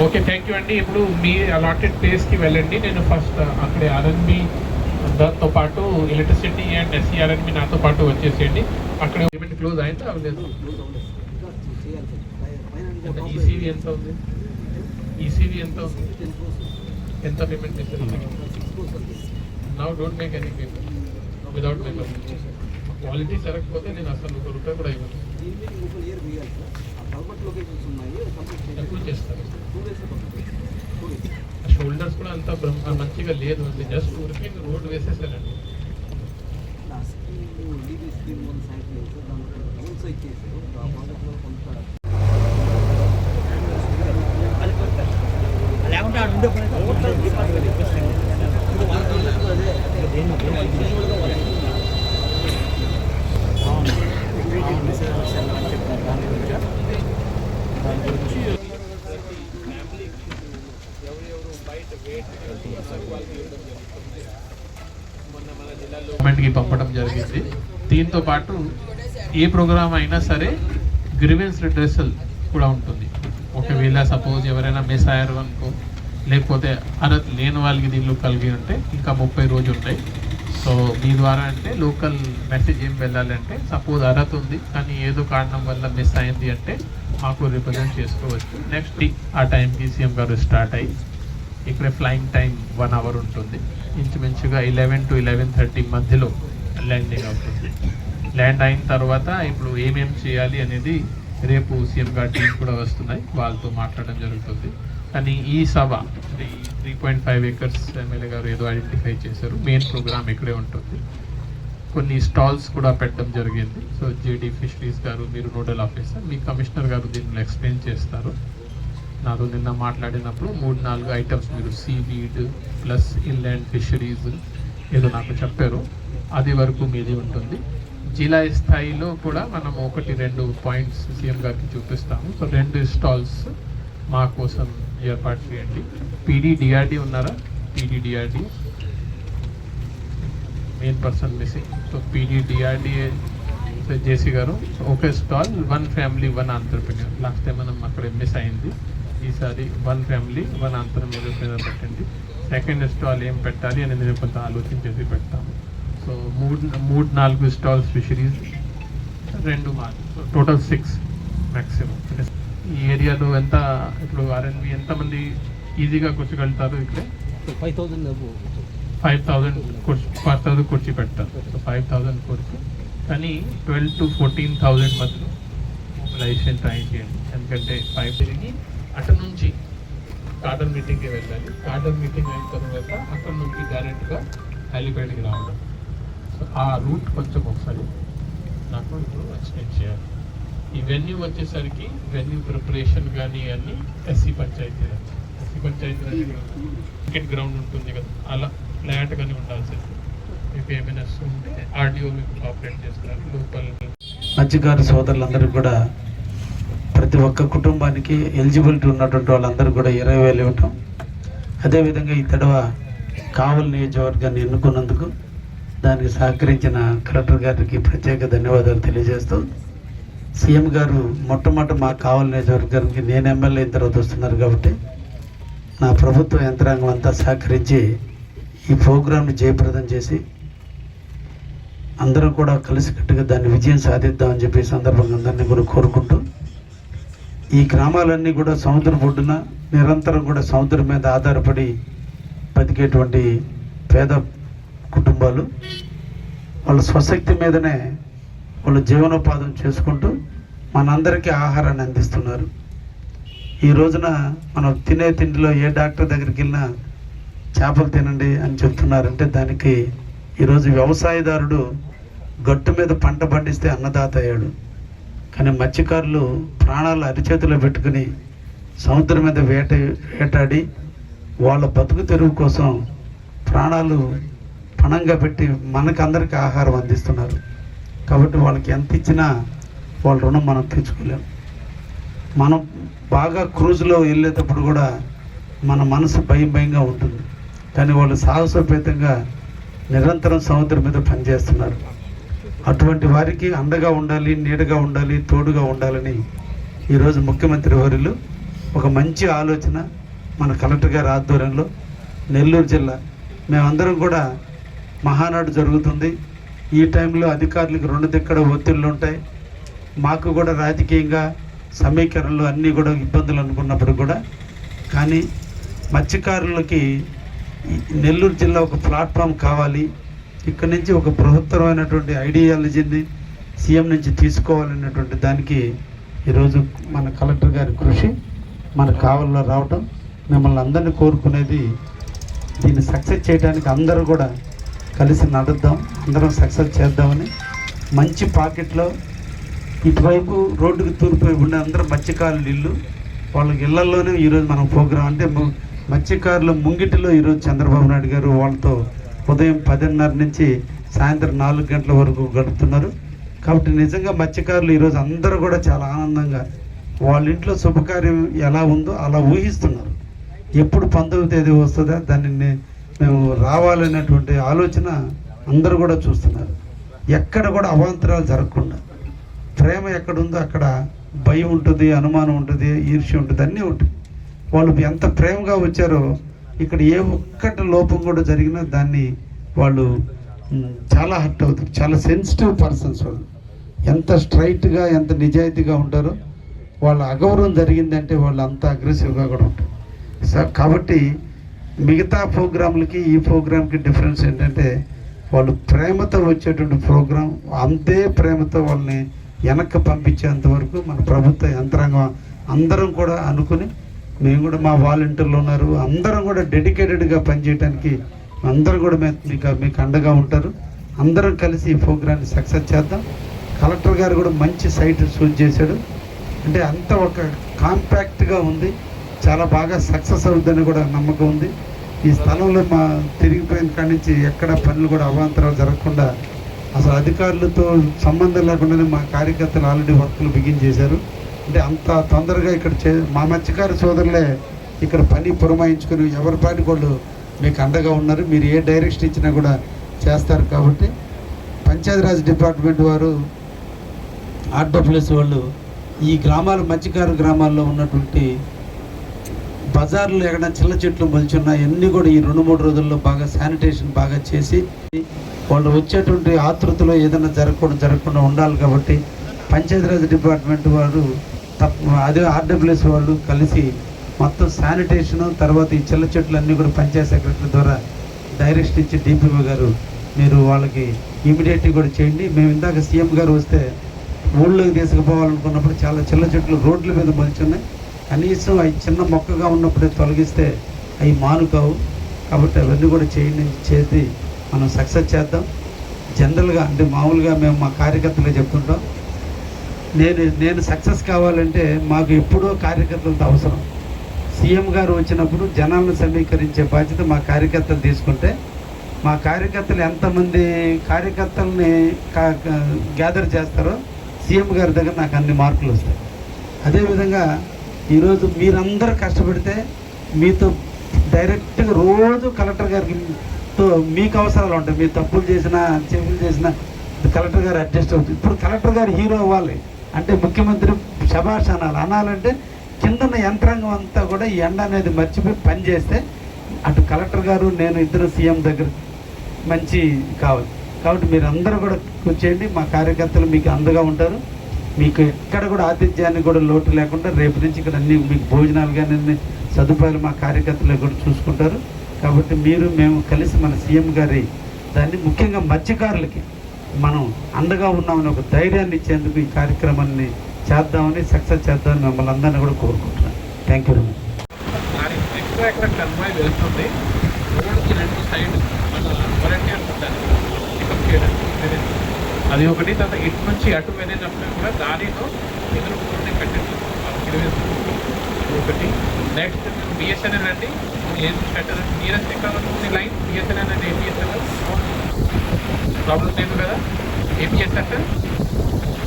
Okay, thank you అండి. ఇప్పుడు మీ allotted ప్లేస్కి వెళ్ళండి. నేను ఫస్ట్ అక్కడే ఆర్ఎన్బి దాంతో పాటు ఎలక్ట్రిసిటీ అండ్ ఎస్సీఆర్ఎన్బి నాతో పాటు వచ్చేసేయండి. అక్కడ పేమెంట్ క్లోజ్ అయిందా అవ్వలేదు? ఈసీవీ ఎంత ఉంది? ఈసీవీ ఎంత ఉంది? ఎంత పేమెంట్ చేశారు? Now don't make any payment without payment. Quality సరకపోతే నేను అసలు ₹1 కూడా ఇవ్వను. ఎక్కువ చేస్తారు. షోల్డర్స్ కూడా అంత మంచిగా లేదు అండి, జస్ట్ ఊరికి రోడ్ వేసేసారండి. గవర్నమెంట్కి పంపడం జరిగింది. దీంతో పాటు ఏ ప్రోగ్రామ్ అయినా సరే గ్రీవెన్స్ రిడ్రెసల్ కూడా ఉంటుంది. ఒకవేళ సపోజ్ ఎవరైనా మిస్ అయ్యారు అనుకో, లేకపోతే అర్హత లేని వాళ్ళకి దీనిలో కలిగి ఉంటే ఇంకా 30 రోజులు ఉంటాయి. సో మీ ద్వారా అంటే లోకల్ మెసేజ్ ఏం వెళ్ళాలంటే, సపోజ్ అర్హత ఉంది కానీ ఏదో కారణం వల్ల మిస్ అయింది అంటే మాకు రిప్రజెంట్ చేసుకోవచ్చు. నెక్స్ట్ ఆ టైంకి సీఎం గారు స్టార్ట్ అయ్యి ఇక్కడ ఫ్లయింగ్ టైం 1 అవర్ ఉంటుంది. ఇంచుమించుగా 11 to 11:30 మధ్యలో ల్యాండింగ్ అవుతుంది. ల్యాండ్ అయిన తర్వాత ఇప్పుడు ఏమేం చేయాలి అనేది రేపు సీఎం గారి టీం కూడా వస్తున్నాయి, వాళ్ళతో మాట్లాడడం జరుగుతుంది. కానీ ఈ సభ 3.5 acres ఎమ్మెల్యే గారు ఏదో ఐడెంటిఫై చేశారు, మెయిన్ ప్రోగ్రామ్ ఇక్కడే ఉంటుంది. కొన్ని స్టాల్స్ కూడా పెట్టడం జరిగింది. సో జేడీ ఫిషరీస్ గారు, మీరు నోడల్ ఆఫీసర్, మీ కమిషనర్ గారు దీన్ని ఎక్స్ప్లెయిన్ చేస్తారు. నాతో నిన్న మాట్లాడినప్పుడు 3-4 ఐటమ్స్ మీరు సీవీడ్ ప్లస్ ఇన్లాండ్ ఫిషరీస్ ఏదో నాకు చెప్పారు, అది వరకు మీది ఉంటుంది. జిల్లా స్థాయిలో కూడా మనం 1-2 పాయింట్స్ సీఎం గారికి చూపిస్తాము. సో 2 స్టాల్స్ మా కోసం ఏర్పాటు చేయండి. పీడీడీఆర్డీ ఉన్నారా? పీడీడీఆర్డీ మెయిన్ పర్సన్ మిస్సింగ్. సో పీడీడీఆర్డీ జేసీ గారు, ఒక stall 1 family 1 entrepreneur. Last time మనం అక్కడ మిస్ అయింది, ఈసారి 1 family 1 entrepreneur పెట్టండి. సెకండ్ స్టాల్ ఏం పెట్టాలి అనేది నేను కొంత ఆలోచించేసి పెడతాము. సో 3-4 స్టాల్స్ ఫిషరీస్, 2 మాది, టోటల్ 6 మ్యాక్సిమం. ఈ ఏరియాలో ఎంత ఇప్పుడు ఆర్ఎన్బి ఎంతమంది ఈజీగా కూర్చోగలుగుతారు? ఇక్కడ 5,000 కుర్చీ పెడతారు. సో 5,000 కుర్చీ, కానీ 12 to 14,000 మధ్యలో మొబిలైజేషన్ ట్రై చేయండి. ఎందుకంటే 5 తిరిగి అటు నుంచి కార్డర్ మీటింగ్కి వెళ్ళాలి. కార్డర్ మీటింగ్ అయిన తర్వాత అక్కడ నుంచి డైరెక్ట్గా హెలిప్యాడ్కి రావడం. సో ఆ రూట్ కొంచెం ఒకసారి నాకు ఇప్పుడు ఎక్స్ప్లెయిన్ చేయాలి. ఈ వెన్యూ వచ్చేసరికి వెన్యూ ప్రిపరేషన్ కానీ అన్నీ ఎస్సీ పంచాయతీరాజ్ క్రికెట్ గ్రౌండ్ ఉంటుంది కదా, అలా ఫ్లాట్ కానీ ఉండాల్సింది. మీకు ఏమైనా ఉంటే ఆర్డీఓ మీకు కోఆపరేట్ చేస్తారు. లోకల్ మత్స్యకారు సోదరులందరికీ కూడా ప్రతి ఒక్క కుటుంబానికి ఎలిజిబిలిటీ ఉన్నటువంటి వాళ్ళందరూ కూడా 20,000 ఇవ్వటం. అదేవిధంగా ఈ తడవ కావలి నియోజకవర్గాన్ని ఎన్నుకున్నందుకు దానికి సహకరించిన కలెక్టర్ గారికి ప్రత్యేక ధన్యవాదాలు తెలియజేస్తూ, సీఎం గారు మొట్టమొదటి మా కావలి నియోజకవర్గానికి నేను ఎమ్మెల్యే అయిన తర్వాత వస్తున్నారు కాబట్టి నా ప్రభుత్వ యంత్రాంగం అంతా సహకరించి ఈ ప్రోగ్రాంని జయప్రదం చేసి అందరూ కూడా కలిసికట్టుగా దాన్ని విజయం సాధిద్దామని చెప్పి సందర్భంగా అందరినీ కూడా కోరుకుంటూ, ఈ గ్రామాలన్నీ కూడా సముద్రం ఒడ్డున నిరంతరం కూడా సముద్రం మీద ఆధారపడి బతికేటువంటి పేద కుటుంబాలు వాళ్ళ స్వశక్తి మీదనే వాళ్ళు జీవనోపాధం చేసుకుంటూ మనందరికీ ఆహారాన్ని అందిస్తున్నారు. ఈ రోజున మనం తినే తిండిలో ఏ డాక్టర్ దగ్గరికి వెళ్ళినా చేపలు తినండి అని చెప్తున్నారంటే దానికి ఈరోజు వ్యవసాయదారుడు గట్టు మీద పంట పండిస్తే అన్నదాత అయ్యాడు. కానీ మత్స్యకారులు ప్రాణాలు అరిచేతిలో పెట్టుకుని సముద్రం మీద వేటాడి వాళ్ళ బతుకు తెరువు కోసం ప్రాణాలు పణంగా పెట్టి మనకందరికీ ఆహారం అందిస్తున్నారు. కాబట్టి వాళ్ళకి ఎంత ఇచ్చినా వాళ్ళ రుణం మనం తీర్చుకోలేము. మనం బాగా క్రూజ్లో వెళ్ళేటప్పుడు కూడా మన మనసు భయంగా ఉంటుంది, కానీ వాళ్ళు సాహసోపేతంగా నిరంతరం సముద్రం మీద పనిచేస్తున్నారు. అటువంటి వారికి అండగా ఉండాలి, నీడగా ఉండాలి, తోడుగా ఉండాలని ఈరోజు ముఖ్యమంత్రి వర్యులు ఒక మంచి ఆలోచన మన కలెక్టర్ గారి ఆధ్వర్యంలో నెల్లూరు జిల్లా మేమందరం కూడా మహానాడు జరుగుతుంది. ఈ టైంలో అధికారులకు రెండు దిక్కడ ఒత్తిళ్ళు ఉంటాయి. మాకు కూడా రాజకీయంగా సమీకరణలు అన్నీ కూడా ఇబ్బందులు అనుకున్నప్పుడు కూడా, కానీ మత్స్యకారులకి నెల్లూరు జిల్లా ఒక ప్లాట్ఫామ్ కావాలి, ఇక్కడి నుంచి ఒక బృహత్తరమైనటువంటి ఐడియాలజీని సీఎం నుంచి తీసుకోవాలనేటువంటి దానికి ఈరోజు మన కలెక్టర్ గారి కృషి మన కావల్లో రావటం, మిమ్మల్ని అందరినీ కోరుకునేది దీన్ని సక్సెస్ చేయడానికి అందరూ కూడా కలిసి నడుద్దాం, అందరం సక్సెస్ చేద్దామని. మంచి పాకెట్లో ఇటువైపు రోడ్డుకి తూర్పు వైపు ఉండే అందరూ మత్స్యకారుల ఇల్లు, వాళ్ళకి ఇళ్లలోనే ఈరోజు మనం ప్రోగ్రాం అంటే మత్స్యకారుల ముంగిటిలో ఈరోజు చంద్రబాబు నాయుడు గారు వాళ్ళతో ఉదయం 10:30 నుంచి సాయంత్రం 4 గంటల వరకు గడుపుతున్నారు. కాబట్టి నిజంగా మత్స్యకారులు ఈరోజు అందరూ కూడా చాలా ఆనందంగా వాళ్ళ ఇంట్లో శుభకార్యం ఎలా ఉందో అలా ఊహిస్తున్నారు. ఎప్పుడు 19వ తేదీ వస్తుందా దాన్ని మేము రావాలనేటువంటి ఆలోచన అందరూ కూడా చూస్తున్నారు. ఎక్కడ కూడా అవాంతరాలు జరగకుండా, ప్రేమ ఎక్కడుందో అక్కడ భయం ఉంటుంది, అనుమానం ఉంటుంది, ఈర్ష్య ఉంటుంది, అన్నీ ఉంటుంది. వాళ్ళు ఎంత ప్రేమగా వచ్చారో ఇక్కడ ఏ ఒక్కటి లోపం కూడా జరిగినా దాన్ని వాళ్ళు చాలా హర్ట్ అవుతారు. చాలా సెన్సిటివ్ పర్సన్స్ వాళ్ళు. ఎంత స్ట్రైట్గా ఎంత నిజాయితీగా ఉంటారో, వాళ్ళ అగౌరవం జరిగిందంటే వాళ్ళు అంత అగ్రెసివ్గా కూడా ఉంటారు. కాబట్టి మిగతా ప్రోగ్రాంలకి ఈ ప్రోగ్రాంకి డిఫరెన్స్ ఏంటంటే వాళ్ళు ప్రేమతో వచ్చేటువంటి ప్రోగ్రాం, అంతే ప్రేమతో వాళ్ళని వెనక్కి పంపించేంత వరకు మన ప్రభుత్వ యంత్రాంగం అందరం కూడా అనుకుని, మేము కూడా మా వాలంటీర్లు ఉన్నారు, అందరం కూడా డెడికేటెడ్గా పనిచేయడానికి అందరూ కూడా మీకు అండగా ఉంటారు. అందరం కలిసి ఈ ప్రోగ్రాన్ని సక్సెస్ చేద్దాం. కలెక్టర్ గారు కూడా మంచి సైట్ చూస్ చేశాడు. అంటే అంత ఒక కాంపాక్ట్గా ఉంది, చాలా బాగా సక్సెస్ అవుతుందని కూడా నమ్మకం ఉంది. ఈ స్థలంలో మా తిరిగిపోయిన కాడి నుంచి ఎక్కడ పనులు కూడా అవాంతరాలు జరగకుండా, అసలు అధికారులతో సంబంధం లేకుండానే మా కార్యకర్తలు ఆల్రెడీ వర్క్లు బిగిన్ చేశారు. అంటే అంత తొందరగా ఇక్కడ మా మత్స్యకారు సోదరులే ఇక్కడ పని పురమాయించుకొని ఎవరి పాటి వాళ్ళు మీకు అండగా ఉన్నారు. మీరు ఏ డైరెక్షన్ ఇచ్చినా కూడా చేస్తారు. కాబట్టి పంచాయతీరాజ్ డిపార్ట్మెంట్ వారు, ఆర్డబ్ల్యూఎస్ వాళ్ళు ఈ గ్రామాల మత్స్యకారు గ్రామాల్లో ఉన్నటువంటి బజార్లు ఎక్కడ చిల్ల చెట్లు మొలుచున్నాయి అన్నీ కూడా ఈ 2-3 రోజుల్లో బాగా శానిటేషన్ బాగా చేసి వాళ్ళు వచ్చేటువంటి ఆతృతలో ఏదైనా జరగకుండా ఉండాలి. కాబట్టి పంచాయతీరాజ్ డిపార్ట్మెంట్ వారు అదే ఆర్డబ్ల్యూఎస్ వాళ్ళు కలిసి మొత్తం శానిటేషను, తర్వాత ఈ చిల్ల చెట్లు అన్నీ కూడా పంచాయత్ సెక్రటరీ ద్వారా డైరెక్షన్ ఇచ్చి డిపిఓ గారు మీరు వాళ్ళకి ఇమీడియట్గా కూడా చేయండి. మేము ఇందాక సీఎం గారు వస్తే ఊళ్ళోకి తీసుకుపోవాలనుకున్నప్పుడు చాలా చిల్ల చెట్లు రోడ్ల మీద మొలుచున్నాయి. కనీసం అవి చిన్న మొక్కగా ఉన్నప్పుడే తొలగిస్తే అవి మానుకావు. కాబట్టి అవన్నీ కూడా చేసి మనం సక్సెస్ చేద్దాం. జనరల్గా అంటే మామూలుగా మేము మా కార్యకర్తలే చెప్తుంటాం, నేను సక్సెస్ కావాలంటే మాకు ఎప్పుడో కార్యకర్తలతో అవసరం. సీఎం గారు వచ్చినప్పుడు జనాలను సమీకరించే బాధ్యత మా కార్యకర్తలు తీసుకుంటే, మా కార్యకర్తలు ఎంతమంది కార్యకర్తల్ని గ్యాదర్ చేస్తారో సీఎం గారి దగ్గర నాకు అన్ని మార్కులు వస్తాయి. అదేవిధంగా ఈరోజు మీరందరూ కష్టపడితే మీతో డైరెక్ట్గా రోజు కలెక్టర్ గారితో మీకు అవసరాలు ఉంటాయి. మీరు తప్పులు చేసినా చెప్పులు చేసినా కలెక్టర్ గారు అడ్జస్ట్ అవుతుంది. ఇప్పుడు కలెక్టర్ గారు హీరో అవ్వాలి అంటే ముఖ్యమంత్రి శభాష్ అనాలంటే కిందన్న యంత్రాంగం అంతా కూడా ఈ ఎండ అనేది మర్చిపోయి పని చేస్తే అటు కలెక్టర్ గారు నేను ఇద్దరు సీఎం దగ్గర మంచి కావాలి. కాబట్టి మీరు అందరూ కూడా కూర్చోండి, మా కార్యకర్తలు మీకు అండగా ఉంటారు. మీకు ఎక్కడ కూడా ఆతిథ్యాన్ని కూడా లోటు లేకుండా రేపు నుంచి ఇక్కడ అన్ని మీకు భోజనాలు కానీ సదుపాయాలు మా కార్యకర్తలు కూడా చూసుకుంటారు. కాబట్టి మేము కలిసి మన సీఎం గారి దాన్ని ముఖ్యంగా మత్స్యకారులకి మనం అండగా ఉన్నామని ఒక ధైర్యాన్ని ఇచ్చేందుకు ఈ కార్యక్రమాన్ని చేద్దామని సక్సెస్ చేద్దామని మిమ్మల్ని అందరినీ కూడా కోరుకుంటున్నాను. Thank you. ఎక్స్ట్రా ఎక్కడ కన్వాయ్ వెళ్తుంది, రోడ్కి 2 సైడ్ వాలంటీర్స్ ఉంటారు పికప్ చేయడానికి. అది ఒకటి. తర్వాత ఇటు నుంచి అటు వెళ్ళేటప్పుడు కూడా దారిలో ఎదురుకుంటే పెట్టండి ఒకటి. నెక్స్ట్ బిఎస్ఎన్ఎల్ అండి, ఏం పెట్టారు నియరెస్ట్ ఎక్కడ ఉంటుంది లైన్ బిఎస్ఎన్ఎల్ అండి, ఏపీఎస్ఎన్ఎల్ ప్రాబ్లమ్ లేదు కదా, ఏపీఎస్ఎన్ఎల్